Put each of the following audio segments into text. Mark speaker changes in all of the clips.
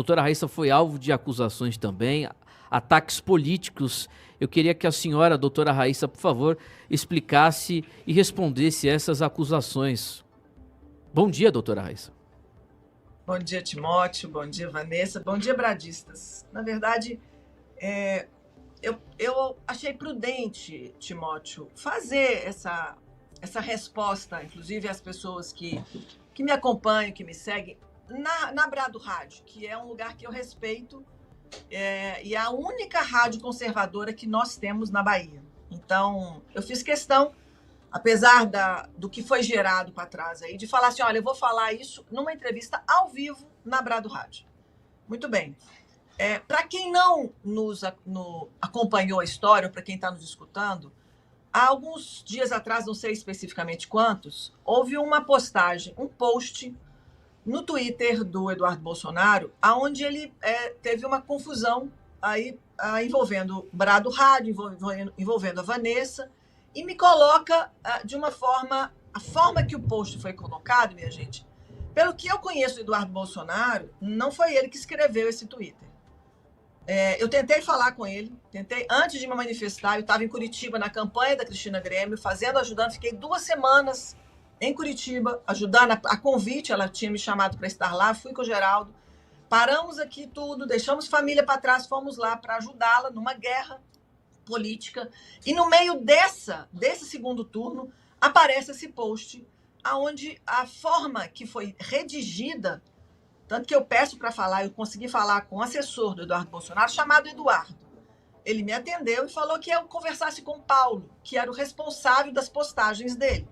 Speaker 1: doutora Raíssa foi alvo de acusações também, ataques políticos. Eu queria que a senhora, doutora Raíssa, por favor, explicasse e respondesse essas acusações. Bom dia, doutora Raíssa.
Speaker 2: Bom dia, Timóteo. Bom dia, Vanessa. Bom dia, bradistas. Na verdade, eu achei prudente, Timóteo, fazer essa resposta, inclusive às pessoas que me acompanham, que me seguem, na Brado Rádio, que é um lugar que eu respeito, e é a única rádio conservadora que nós temos na Bahia. Então, eu fiz questão, apesar do que foi gerado para trás aí, de falar assim, olha, eu vou falar isso numa entrevista ao vivo na Brado Rádio. Muito bem. Para quem não acompanhou a história, ou para quem está nos escutando, há alguns dias atrás, não sei especificamente quantos, houve uma postagem, um post no Twitter do Eduardo Bolsonaro, onde ele teve uma confusão aí, envolvendo Brado Rádio, envolvendo a Vanessa, e me coloca de uma forma, a forma que o post foi colocado, minha gente, pelo que eu conheço do Eduardo Bolsonaro, não foi ele que escreveu esse Twitter. Eu tentei falar com ele, antes de me manifestar, eu estava em Curitiba, na campanha da Cristina Grêmio, ajudando, fiquei 2 semanas em Curitiba, ajudando, a convite, ela tinha me chamado para estar lá, fui com o Geraldo, paramos aqui tudo, deixamos família para trás, fomos lá para ajudá-la numa guerra política, e no meio desse segundo turno, aparece esse post, onde a forma que foi redigida, tanto que eu peço para falar, eu consegui falar com o assessor do Eduardo Bolsonaro, chamado Eduardo. Ele me atendeu e falou que eu conversasse com o Paulo, que era o responsável das postagens dele.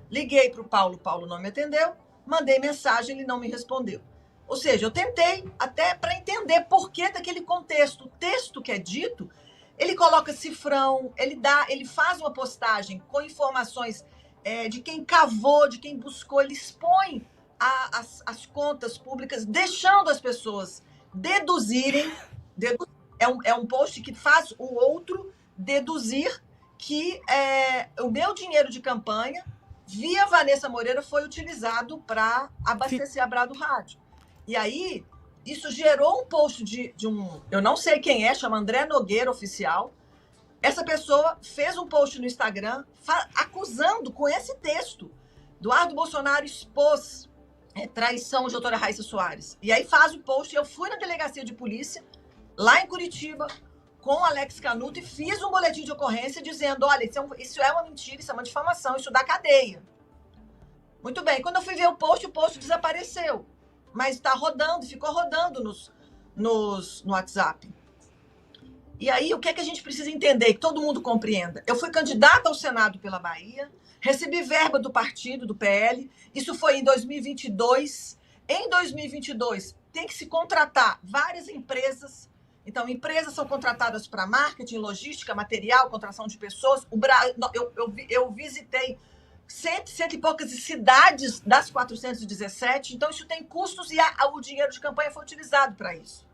Speaker 2: Liguei para o Paulo não me atendeu, mandei mensagem, ele não me respondeu. Ou seja, eu tentei até para entender por que daquele contexto. O texto que é dito, ele coloca cifrão, ele faz uma postagem com informações de quem cavou, de quem buscou, ele expõe as contas públicas, deixando as pessoas deduzirem. É um post que faz o outro deduzir que o meu dinheiro de campanha, via Vanessa Moreira, foi utilizado para abastecer a Brado Rádio. E aí, isso gerou um post de um... Eu não sei quem chama André Nogueira Oficial. Essa pessoa fez um post no Instagram acusando, com esse texto, Eduardo Bolsonaro expôs traição de doutora Raíssa Soares. E aí faz o post, eu fui na delegacia de polícia, lá em Curitiba, com o Alex Canuto, e fiz um boletim de ocorrência dizendo, olha, isso é uma mentira, isso é uma difamação, isso dá cadeia. Muito bem, quando eu fui ver o post desapareceu. Mas está rodando, ficou rodando no WhatsApp. E aí, o que é que a gente precisa entender, que todo mundo compreenda? Eu fui candidata ao Senado pela Bahia, recebi verba do partido, do PL, isso foi em 2022. Em 2022, tem que se contratar várias empresas. Então, empresas são contratadas para marketing, logística, material, contratação de pessoas. Eu visitei cento e poucas cidades das 417, então isso tem custos e o dinheiro de campanha foi utilizado para isso.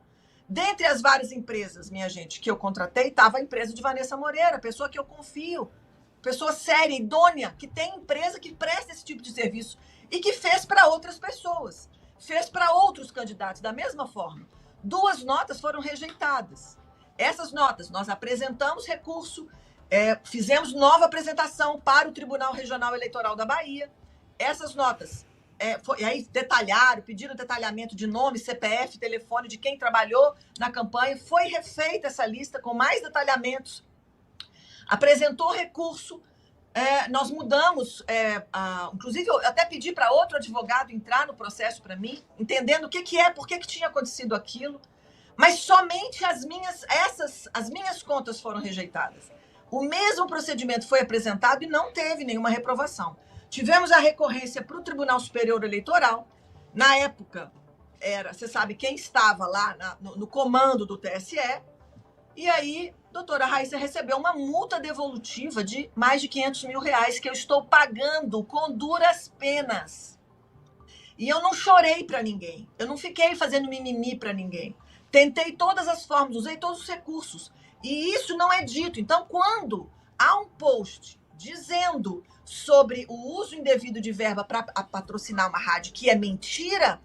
Speaker 2: Dentre as várias empresas, minha gente, que eu contratei, estava a empresa de Vanessa Moreira, pessoa que eu confio, pessoa séria, idônea, que tem empresa que presta esse tipo de serviço e que fez para outras pessoas, fez para outros candidatos da mesma forma. 2 notas foram rejeitadas. Essas notas, nós apresentamos recurso, fizemos nova apresentação para o Tribunal Regional Eleitoral da Bahia. Essas notas, aí pediram detalhamento de nome, CPF, telefone de quem trabalhou na campanha. Foi refeita essa lista com mais detalhamentos. Apresentou recurso. Nós mudamos, inclusive eu até pedi para outro advogado entrar no processo para mim, entendendo por que tinha acontecido aquilo, mas somente as minhas contas foram rejeitadas. O mesmo procedimento foi apresentado e não teve nenhuma reprovação. Tivemos a recorrência para o Tribunal Superior Eleitoral. Na época, você sabe quem estava lá no comando do TSE, e aí doutora Raíssa recebeu uma multa devolutiva de mais de R$500 mil, que eu estou pagando com duras penas. E eu não chorei para ninguém, eu não fiquei fazendo mimimi para ninguém. Tentei todas as formas, usei todos os recursos. E isso não é dito. Então, quando há um post dizendo sobre o uso indevido de verba para patrocinar uma rádio, que é mentira,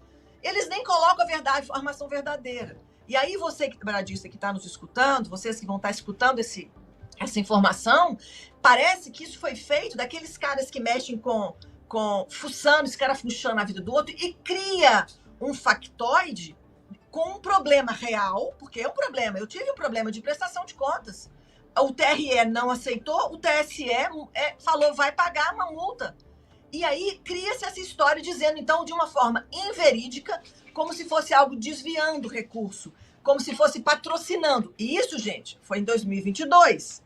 Speaker 2: eles nem colocam a verdade, a informação verdadeira. E aí você, bradista, que está nos escutando, vocês que vão estar escutando essa informação, parece que isso foi feito daqueles caras que mexem com fuçando, esse cara fuçando a vida do outro e cria um factoide com um problema real, porque é um problema. Eu tive um problema de prestação de contas. O TRE não aceitou, o TSE falou vai pagar uma multa. E aí cria-se essa história dizendo, então, de uma forma inverídica, como se fosse algo desviando o recurso, como se fosse patrocinando. E isso, gente, foi em 2022.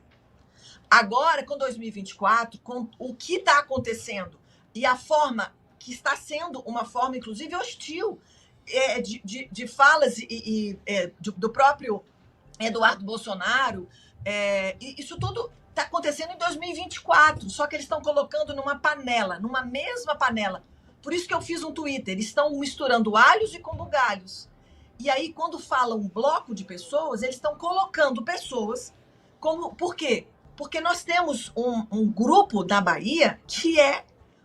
Speaker 2: Agora, com 2024, com o que está acontecendo e a forma que está sendo uma forma, inclusive, hostil de falas do próprio Eduardo Bolsonaro, isso tudo está acontecendo em 2024, só que eles estão colocando numa mesma panela. Por isso que eu fiz um Twitter, eles estão misturando alhos e com bugalhos. E aí, quando falam um bloco de pessoas, eles estão colocando pessoas como... Por quê? Porque nós temos um grupo na Bahia que é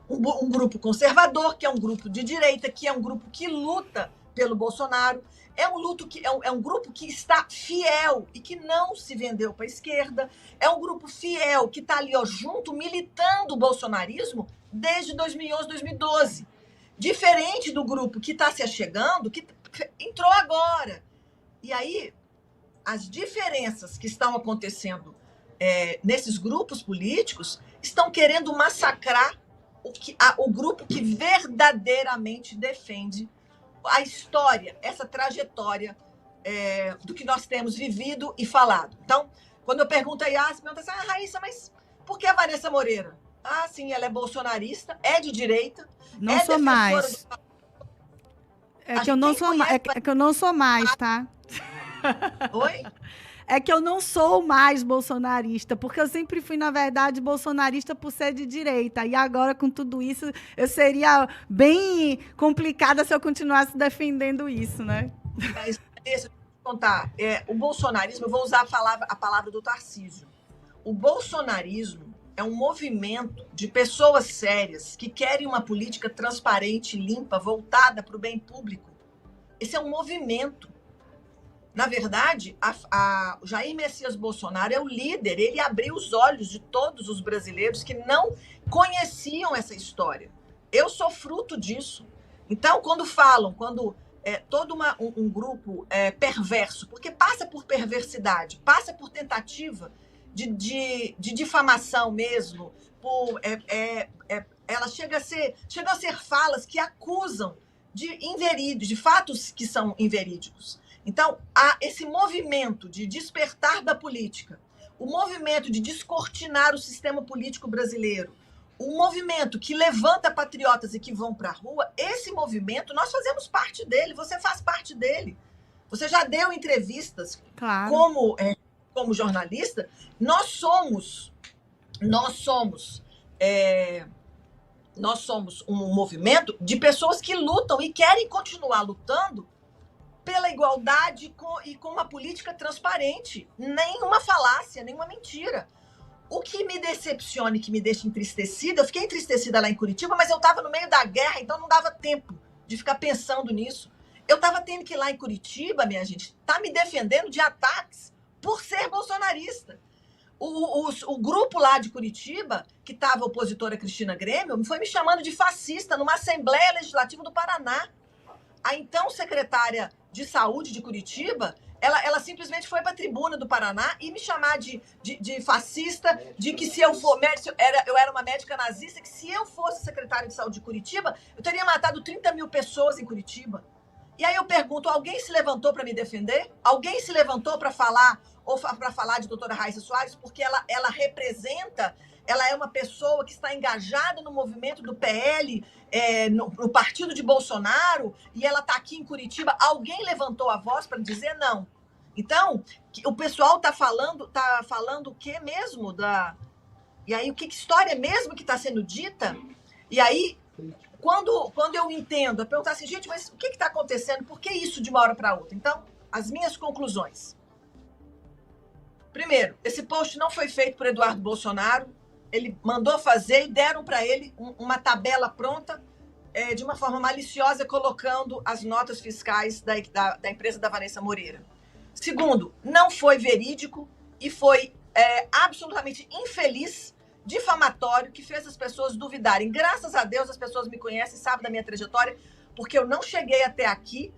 Speaker 2: um grupo conservador, que é um grupo de direita, que é um grupo que luta pelo Bolsonaro, é um grupo que está fiel e que não se vendeu para a esquerda, é um grupo fiel que está ali junto, militando o bolsonarismo desde 2011, 2012. Diferente do grupo que está se achegando, que entrou agora. E aí, as diferenças que estão acontecendo nesses grupos políticos estão querendo massacrar o grupo que verdadeiramente defende a história, essa trajetória do que nós temos vivido e falado. Então, quando eu pergunto a Yas, pergunta assim, Raíssa, mas por que a Vanessa Moreira? Ah, sim, ela é bolsonarista, é de direita.
Speaker 3: Não sou mais. É que eu não sou mais, tá?
Speaker 2: Oi?
Speaker 3: É que eu não sou mais bolsonarista, porque eu sempre fui, na verdade, bolsonarista por ser de direita. E agora, com tudo isso, eu seria bem complicada se eu continuasse defendendo isso, né?
Speaker 2: Mas, deixa eu te contar. O bolsonarismo, eu vou usar a palavra do Tarcísio. O bolsonarismo é um movimento de pessoas sérias que querem uma política transparente, limpa, voltada para o bem público. Esse é um movimento. Na verdade, o Jair Messias Bolsonaro é o líder, ele abriu os olhos de todos os brasileiros que não conheciam essa história. Eu sou fruto disso. Então, quando todo um grupo perverso, porque passa por perversidade, passa por tentativa de difamação mesmo, ela chega a ser falas que acusam de fatos que são inverídicos. Então, há esse movimento de despertar da política, o movimento de descortinar o sistema político brasileiro, o movimento que levanta patriotas e que vão para a rua, esse movimento, nós fazemos parte dele, você faz parte dele. Você já deu entrevistas, claro, como jornalista. Nós somos um movimento de pessoas que lutam e querem continuar lutando pela igualdade e com uma política transparente. Nenhuma falácia, nenhuma mentira. O que me decepciona e que me deixa entristecida, eu fiquei entristecida lá em Curitiba, mas eu estava no meio da guerra, então não dava tempo de ficar pensando nisso. Eu estava tendo que ir lá em Curitiba, minha gente, tá me defendendo de ataques por ser bolsonarista. O grupo lá de Curitiba, que estava opositora a Cristina Grêmio, foi me chamando de fascista numa Assembleia Legislativa do Paraná. A então secretária de Saúde de Curitiba, ela simplesmente foi para a tribuna do Paraná e me chamar de fascista, de que se eu for eu era uma médica nazista, que se eu fosse secretária de Saúde de Curitiba, eu teria matado 30 mil pessoas em Curitiba. E aí eu pergunto, alguém se levantou para me defender? Alguém se levantou para falar, ou para falar de doutora Raíssa Soares, porque ela representa, ela é uma pessoa que está engajada no movimento do PL, no partido de Bolsonaro, e ela está aqui em Curitiba. Alguém levantou a voz para dizer não? Então, o pessoal está falando o que mesmo? E aí, que história mesmo que está sendo dita? E aí, quando eu entendo, eu pergunto assim, gente, mas o que está acontecendo? Por que isso de uma hora para outra? Então, as minhas conclusões. Primeiro, esse post não foi feito por Eduardo Bolsonaro. Ele mandou fazer e deram para ele uma tabela pronta de uma forma maliciosa, colocando as notas fiscais da empresa da Vanessa Moreira. Segundo, não foi verídico e foi absolutamente infeliz, difamatório, que fez as pessoas duvidarem. Graças a Deus, as pessoas me conhecem, sabem da minha trajetória, porque eu não cheguei até aqui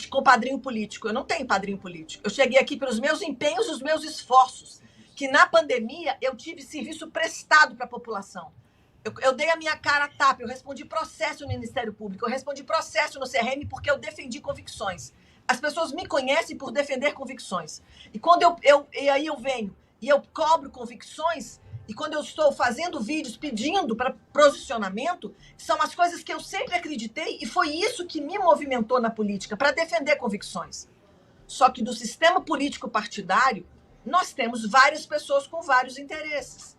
Speaker 2: com padrinho político. Eu não tenho padrinho político. Eu cheguei aqui pelos meus empenhos, os meus esforços, que na pandemia eu tive serviço prestado para a população. Eu dei a minha cara a tapa, eu respondi processo no Ministério Público, eu respondi processo no CRM porque eu defendi convicções. As pessoas me conhecem por defender convicções. E quando e aí eu venho e eu cobro convicções, e quando eu estou fazendo vídeos pedindo para posicionamento, são as coisas que eu sempre acreditei e foi isso que me movimentou na política, para defender convicções. Só que do sistema político partidário, nós temos várias pessoas com vários interesses.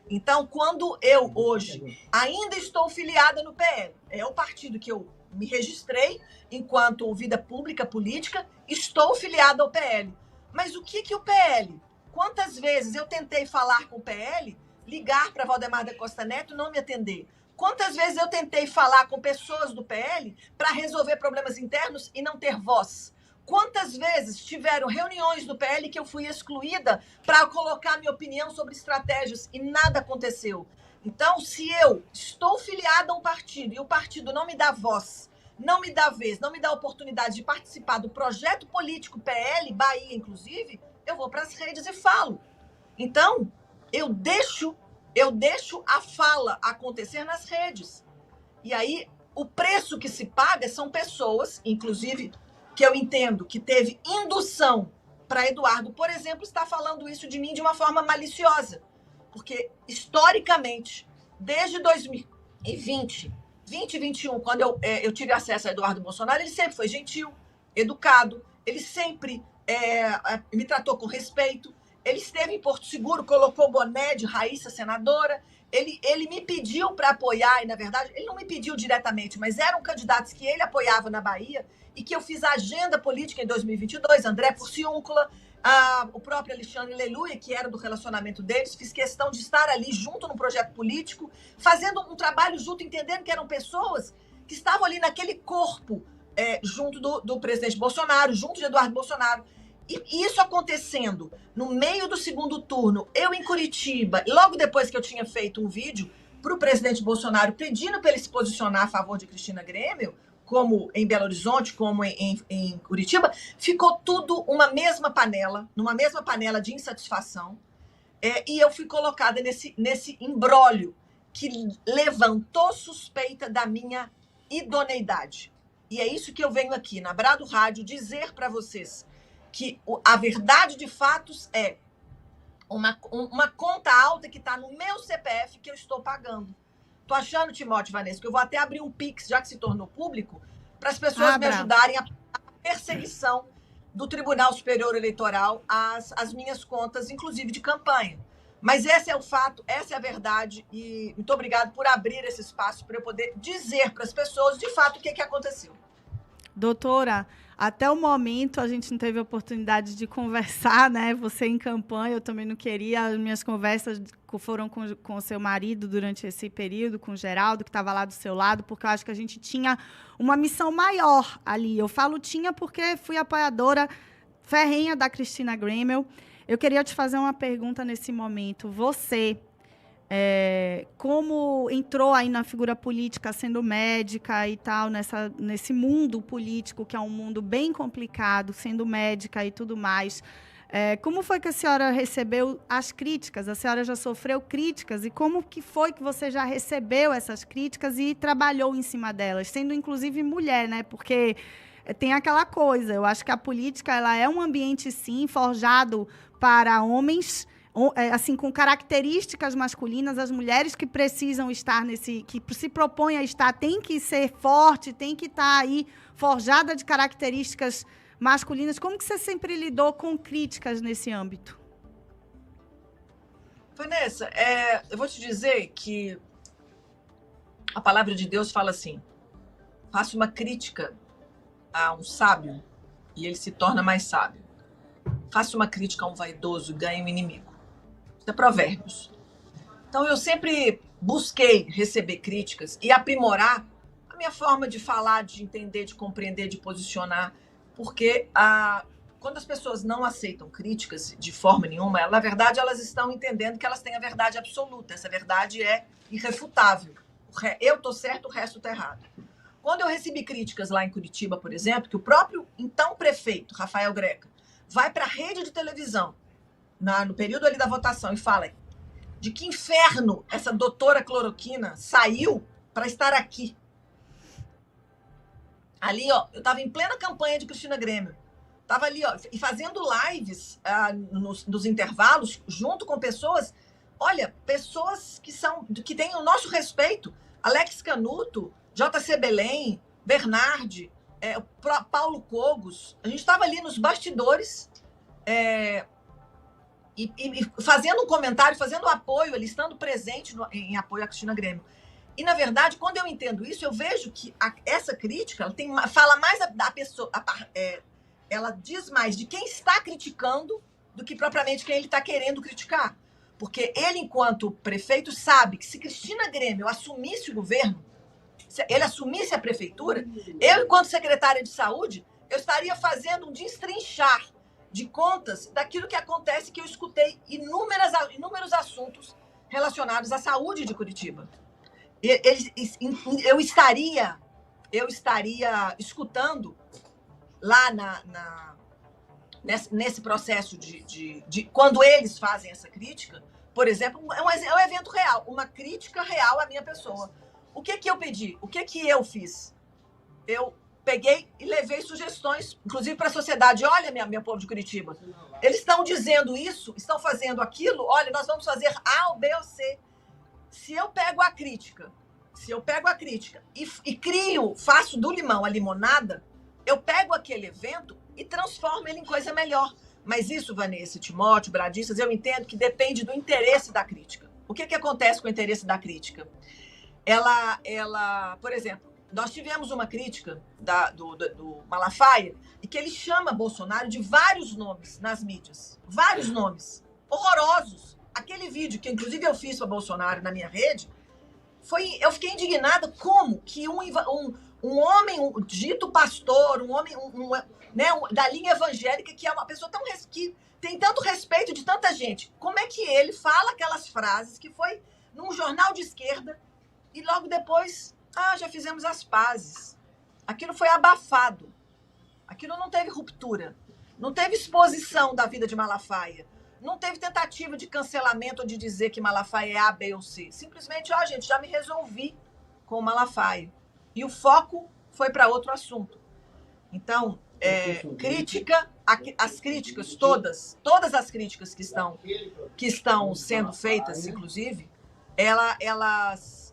Speaker 2: Então, quando eu hoje ainda estou filiada no PL, é o partido que eu me registrei enquanto vida pública política, estou filiada ao PL. Mas o que o PL? Quantas vezes eu tentei falar com o PL, ligar para Valdemar da Costa Neto e não me atender? Quantas vezes eu tentei falar com pessoas do PL para resolver problemas internos e não ter voz? Quantas vezes tiveram reuniões do PL que eu fui excluída para colocar minha opinião sobre estratégias e nada aconteceu? Então, se eu estou filiada a um partido e o partido não me dá voz, não me dá vez, não me dá oportunidade de participar do projeto político PL, Bahia inclusive, eu vou para as redes e falo. Então, eu deixo a fala acontecer nas redes. E aí, o preço que se paga são pessoas, inclusive, que eu entendo que teve indução para Eduardo, por exemplo, estar falando isso de mim de uma forma maliciosa. Porque, historicamente, desde 2020, 2021, quando eu tive acesso a Eduardo Bolsonaro, ele sempre foi gentil, educado, ele sempre me tratou com respeito, ele esteve em Porto Seguro, colocou o boné de Raíssa senadora, ele me pediu para apoiar, e na verdade, ele não me pediu diretamente, mas eram candidatos que ele apoiava na Bahia, e que eu fiz a agenda política em 2022, André Porciúncula, o próprio Alexandre Leluia, que era do relacionamento deles, fiz questão de estar ali junto no projeto político, fazendo um trabalho junto, entendendo que eram pessoas que estavam ali naquele corpo, junto do presidente Bolsonaro, junto de Eduardo Bolsonaro. E isso acontecendo no meio do segundo turno, eu em Curitiba, logo depois que eu tinha feito um vídeo para o presidente Bolsonaro pedindo para ele se posicionar a favor de Cristina Grêmio, como em Belo Horizonte, como em Curitiba, ficou tudo numa mesma panela de insatisfação, e eu fui colocada nesse imbróglio que levantou suspeita da minha idoneidade. E é isso que eu venho aqui, na Brado Rádio, dizer para vocês, que a verdade de fatos é uma conta alta que está no meu CPF que eu estou pagando. Tô achando, Timóteo, Vanessa, que eu vou até abrir um Pix, já que se tornou público, para as pessoas me ajudarem a perseguição do Tribunal Superior Eleitoral às minhas contas, inclusive de campanha. Mas esse é o fato, essa é a verdade, e muito obrigado por abrir esse espaço para eu poder dizer para as pessoas, de fato, o que aconteceu.
Speaker 3: Doutora, até o momento a gente não teve a oportunidade de conversar, né? Você em campanha, eu também não queria. As minhas conversas foram com o seu marido durante esse período, com o Geraldo, que estava lá do seu lado, porque eu acho que a gente tinha uma missão maior ali. Eu falo tinha porque fui apoiadora ferrenha da Cristina Grêmio. Eu queria te fazer uma pergunta nesse momento. Você, como entrou aí na figura política, sendo médica e tal, nesse mundo político, que é um mundo bem complicado, sendo médica e tudo mais, como foi que a senhora recebeu as críticas? A senhora já sofreu críticas? E como que foi que você já recebeu essas críticas e trabalhou em cima delas? Sendo, inclusive, mulher, né? Porque tem aquela coisa, eu acho que a política ela é um ambiente, sim, forjado para homens, assim, com características masculinas. As mulheres que precisam estar que se propõem a estar, tem que ser forte, tem que estar aí forjada de características masculinas. Como que você sempre lidou com críticas nesse âmbito?
Speaker 2: Vanessa, eu vou te dizer que a palavra de Deus fala assim: faça uma crítica a um sábio e ele se torna mais sábio. Faça uma crítica a um vaidoso, ganhe um inimigo. Isso é Provérbios. Então, eu sempre busquei receber críticas e aprimorar minha forma de falar, de entender, de compreender, de posicionar, porque quando as pessoas não aceitam críticas de forma nenhuma, na verdade elas estão entendendo que elas têm a verdade absoluta. Essa verdade é irrefutável. Eu estou certo, o resto está errado. Quando eu recebi críticas lá em Curitiba, por exemplo, que o próprio então prefeito, Rafael Greca, vai para a rede de televisão, no período ali da votação, e fala de que inferno essa doutora cloroquina saiu para estar aqui. Ali, ó, eu estava em plena campanha de Cristina Grêmio. Estava ali, ó, e fazendo lives nos intervalos, junto com pessoas, olha, pessoas que têm o nosso respeito. Alex Canuto, JC Belém, Bernardi, Paulo Cogos. A gente estava ali nos bastidores e fazendo um comentário, fazendo apoio, ele estando presente em apoio à Cristina Grêmio. E, na verdade, quando eu entendo isso, eu vejo que essa crítica fala mais da pessoa, ela diz mais de quem está criticando do que propriamente quem ele está querendo criticar. Porque ele, enquanto prefeito, sabe que se Cristina Grêmio assumisse o governo, se ele assumisse a prefeitura, eu, enquanto secretária de saúde, eu estaria fazendo um destrinchar de contas daquilo que acontece, que eu escutei inúmeros assuntos relacionados à saúde de Curitiba. Eu estaria escutando lá nesse processo de quando eles fazem essa crítica, por exemplo, é um evento real, uma crítica real à minha pessoa. O que eu pedi? O que eu fiz? Eu peguei e levei sugestões, inclusive para a sociedade. Olha, meu povo de Curitiba, eles estão dizendo isso, estão fazendo aquilo, olha, nós vamos fazer A, ou B ou C. Se eu pego a crítica e faço do limão a limonada, eu pego aquele evento e transformo ele em coisa melhor. Mas isso, Vanessa, Timóteo, Bradistas, eu entendo que depende do interesse da crítica. O que acontece com o interesse da crítica? Ela, por exemplo, nós tivemos uma crítica do Malafaia, e que ele chama Bolsonaro de vários nomes nas mídias. Vários nomes. Horrorosos. Aquele vídeo que, inclusive, eu fiz para Bolsonaro na minha rede, eu fiquei indignada como que um homem, um dito pastor, um homem da linha evangélica, que é uma pessoa que tem tanto respeito de tanta gente, como é que ele fala aquelas frases que foi num jornal de esquerda e logo depois, já fizemos as pazes. Aquilo foi abafado. Aquilo não teve ruptura. Não teve exposição da vida de Malafaia. Não teve tentativa de cancelamento ou de dizer que Malafaia é A, B ou C. Simplesmente, gente, já me resolvi com o Malafaia. E o foco foi para outro assunto. Então, as críticas, todas as críticas que estão sendo feitas, inclusive,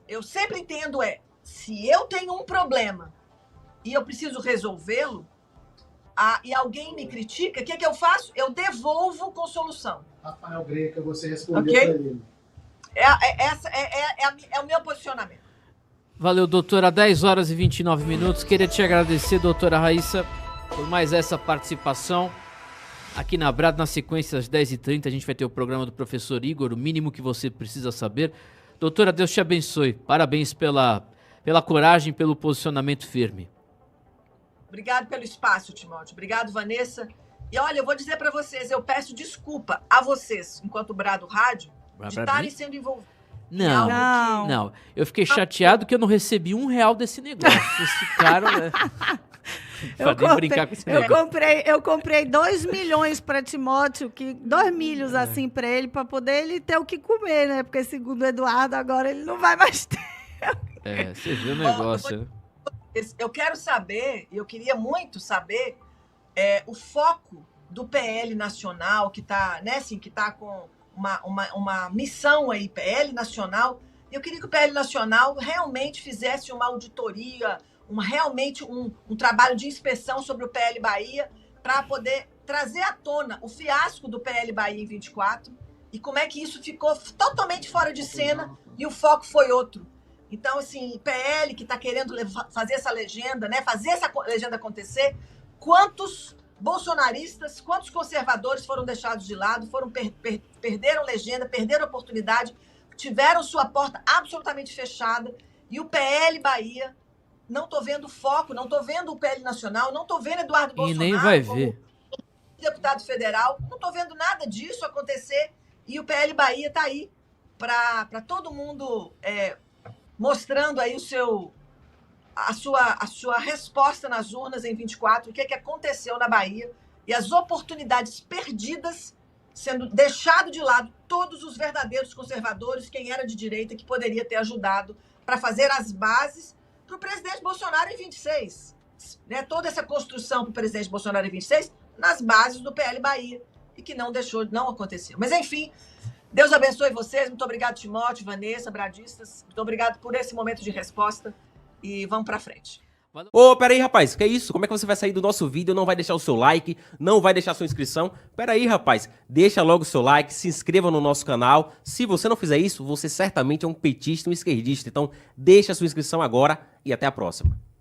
Speaker 2: eu sempre entendo se eu tenho um problema e eu preciso resolvê-lo, e alguém me critica, o que eu faço? Eu devolvo com solução.
Speaker 4: Rafael Greca, você respondeu para ele.
Speaker 2: É o meu posicionamento.
Speaker 1: Valeu, doutora. 10 horas e 29 minutos. Queria te agradecer, doutora Raíssa, por mais essa participação aqui na Brado. Na sequência, às 10h30, a gente vai ter o programa do professor Igor, o mínimo que você precisa saber. Doutora, Deus te abençoe. Parabéns pela coragem, pelo posicionamento firme.
Speaker 2: Obrigado pelo espaço, Timóteo. Obrigado, Vanessa. E olha, eu vou dizer para vocês, eu peço desculpa a vocês, enquanto Brado Rádio, de estarem sendo envolvidos.
Speaker 1: Não. Eu fiquei chateado que eu não recebi R$1 desse negócio. Vocês ficaram, né? Brincar com esse negócio.
Speaker 3: Eu comprei 2 milhões para Timóteo, 2 milhos assim para ele, para poder ele ter o que comer, né? Porque segundo o Eduardo, agora ele não vai mais ter.
Speaker 1: Você viu o negócio, né?
Speaker 2: Eu quero saber, eu queria muito saber, o foco do PL Nacional, que está, né, assim, que está com uma missão aí, PL Nacional. Eu queria que o PL Nacional realmente fizesse uma auditoria, realmente um trabalho de inspeção sobre o PL Bahia, para poder trazer à tona o fiasco do PL Bahia em 24 e como é que isso ficou totalmente fora de cena e o foco foi outro. Então, assim, PL que está querendo fazer essa legenda, né, fazer essa legenda acontecer, quantos bolsonaristas, quantos conservadores foram deixados de lado, perderam legenda, perderam oportunidade, tiveram sua porta absolutamente fechada, e o PL Bahia não estou vendo foco, não estou vendo o PL Nacional, não estou vendo Eduardo
Speaker 1: E
Speaker 2: Bolsonaro
Speaker 1: nem vai
Speaker 2: como
Speaker 1: ver.
Speaker 2: deputado federal, não estou vendo nada disso acontecer e o PL Bahia está aí para todo mundo mostrando aí a sua resposta nas urnas em 24, o que aconteceu na Bahia e as oportunidades perdidas sendo deixado de lado todos os verdadeiros conservadores, quem era de direita que poderia ter ajudado para fazer as bases para o presidente Bolsonaro em 26. Né? Toda essa construção para o presidente Bolsonaro em 26 nas bases do PL Bahia e que não aconteceu. Mas, enfim, Deus abençoe vocês. Muito obrigado, Timóteo, Vanessa, Bradistas. Muito obrigado por esse momento de resposta e vamos para frente.
Speaker 5: Ô, pera aí, rapaz, que é isso? Como é que você vai sair do nosso vídeo, não vai deixar o seu like, não vai deixar a sua inscrição? Pera aí, rapaz, deixa logo o seu like, se inscreva no nosso canal. Se você não fizer isso, você certamente é um petista, um esquerdista. Então, deixa a sua inscrição agora e até a próxima.